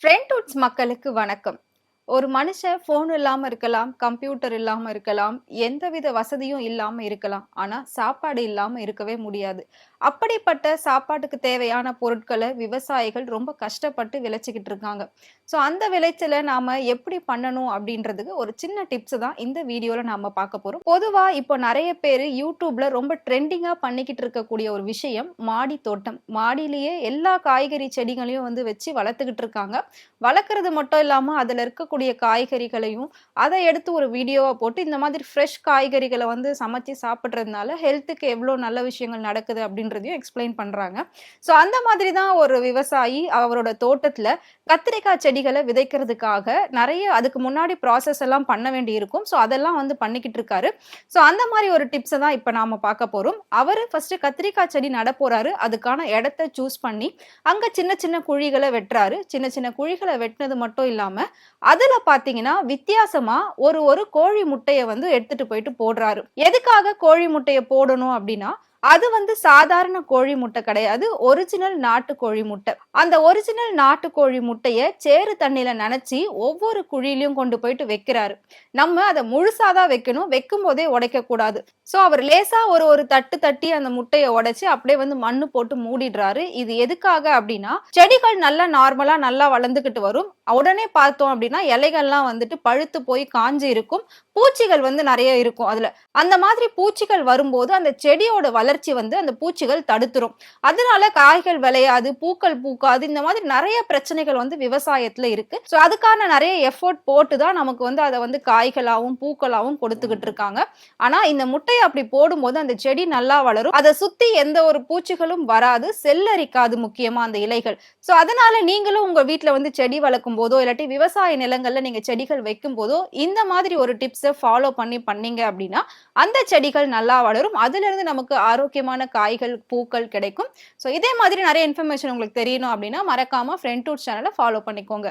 ஃப்ரெண்ட்வுட்ஸ் மக்களுக்கு வணக்கம். ஒரு மனுஷன் ஃபோன் இல்லாம இருக்கலாம், கம்ப்யூட்டர் இல்லாம இருக்கலாம், எந்தவித வசதியும் இல்லாம இருக்கலாம். ஆனா, சாப்பாடு இல்லாம இருக்கவே முடியாது. அப்படிப்பட்ட சாப்பாட்டுக்கு தேவையான பொருட்கள விவசாயிகள் ரொம்ப கஷ்டப்பட்டு விளைச்சுக்கிட்டு இருக்காங்க. ஸோ, அந்த விளைச்சல நாம எப்படி பண்ணணும் அப்படின்றதுக்கு ஒரு சின்ன டிப்ஸ் தான் இந்த வீடியோல நாம பார்க்க போறோம். பொதுவா இப்போ நெறைய பேரு YouTubeல ரொம்ப ட்ரெண்டிங்கா பண்ணிக்கிட்டு இருக்கக்கூடிய ஒரு விஷயம் மாடி தோட்டம். மாடியிலேயே எல்லா காய்கறி செடிகளையும் வந்து வச்சு வளர்த்துக்கிட்டு இருக்காங்க. வளர்க்கறது மட்டும் இல்லாம அதுல இருக்கக்கூடிய காய்கறிகளையும் அதை எடுத்து ஒரு வீடியோவா போட்டு இந்த மாதிரி ஃப்ரெஷ் காய்கறிகளை வந்து சமைச்சு சாப்பிடுறதுனால ஹெல்த்துக்கு எவ்வளோ நல்ல விஷயங்கள் நடக்குது அப்படின்றதையும் எக்ஸ்பிளைன் பண்றாங்க. ஸோ அந்த மாதிரி தான் ஒரு விவசாயி அவரோட தோட்டத்துல கத்திரிக்காய் செடிகளை விதைக்கிறதுக்காக நிறைய அதுக்கு முன்னாடி ப்ராசஸ் எல்லாம் பண்ண வேண்டி இருக்கும். ஸோ அதெல்லாம் வந்து பண்ணிக்கிட்டு இருக்காரு. ஸோ அந்த மாதிரி ஒரு டிப்ஸை தான் இப்போ நாம பார்க்க போறோம். அவரு ஃபர்ஸ்ட் கத்திரிக்காய் செடி நட போறாரு. அதுக்கான இடத்தை சூஸ் பண்ணி அங்க சின்ன சின்ன குழிகளை வெட்டுறாரு. சின்ன சின்ன குழிகளை வெட்டினது மட்டும் இல்லாம அதுல பாத்தீங்கன்னா வித்தியாசமா ஒரு ஒரு கோழி முட்டைய வந்து எடுத்துட்டு போயிட்டு போடுறாரு. எதுக்காக கோழி முட்டைய போடணும் அப்படின்னா, அது வந்து சாதாரண கோழி முட்டை கிடையாது. ஒரிஜினல் நாட்டு கோழி முட்டை. அந்த ஒரிஜினல் நாட்டு கோழி முட்டைய சேறு தண்ணியில நனைச்சி ஒவ்வொரு குழியிலையும் கொண்டு போயிட்டு வைக்கிறாரு. நம்ம அதை முழுசாதான் வைக்கணும். வைக்கும் போதே உடைக்க கூடாது. சோ அவர் லேசா ஒரு ஒரு தட்டு தட்டி அந்த முட்டையை உடைச்சு அப்படியே வந்து மண்ணு போட்டு மூடிடுறாரு. இது எதுக்காக அப்படின்னா, செடிகள் நல்லா நார்மலா நல்லா வளர்ந்துகிட்டு வரும். உடனே பார்த்தோம் அப்படின்னா இலைகள்லாம் வந்துட்டு பழுத்து போய் காஞ்சு இருக்கும். பூச்சிகள் வந்து நிறைய இருக்கும் அதுல. அந்த மாதிரி பூச்சிகள் வரும்போது அந்த செடியோட வளர்ச்சி வந்து அந்த பூச்சிகள் தடுத்துரும். அதனால காய்கள் விளையாது, பூக்கள் பூக்காது. இந்த மாதிரி நிறைய பிரச்சனைகள் வந்து விவசாயத்துல இருக்கு. சோ அதுக்கான நிறைய எஃபோர்ட் போட்டு தான் நமக்கு வந்து அதை வந்து காய்களாவும் பூக்களாவும் கொடுத்துக்கிட்டு இருக்காங்க. ஆனா இந்த முட்டையை அப்படி போடும்போது அந்த செடி நல்லா வளரும். அதை சுத்தி எந்த ஒரு பூச்சிகளும் வராது, செல்லரிக்காது முக்கியமா அந்த இலைகள். சோ அதனால நீங்களும் உங்க வீட்டுல வந்து செடி வளர்க்கும் போதோ இல்லாட்டி விவசாய நிலங்கள்ல நீங்க செடிகள் வைக்கும் போதோ இந்த மாதிரி ஒரு டிப்ஸை ஃபாலோ பண்ணீங்க அப்படின்னா அந்த செடிகள் நல்லா வளரும். அதுல இருந்து நமக்கு ஆரோக்கியமான காய்கள் பூக்கள் கிடைக்கும். ஸோ இதே மாதிரி நிறைய இன்ஃபர்மேஷன் உங்களுக்கு தெரியணும் அப்படின்னா மறக்காம ஃப்ரெண்ட்வுட்ஸ் சேனலை ஃபாலோ பண்ணிக்கோங்க.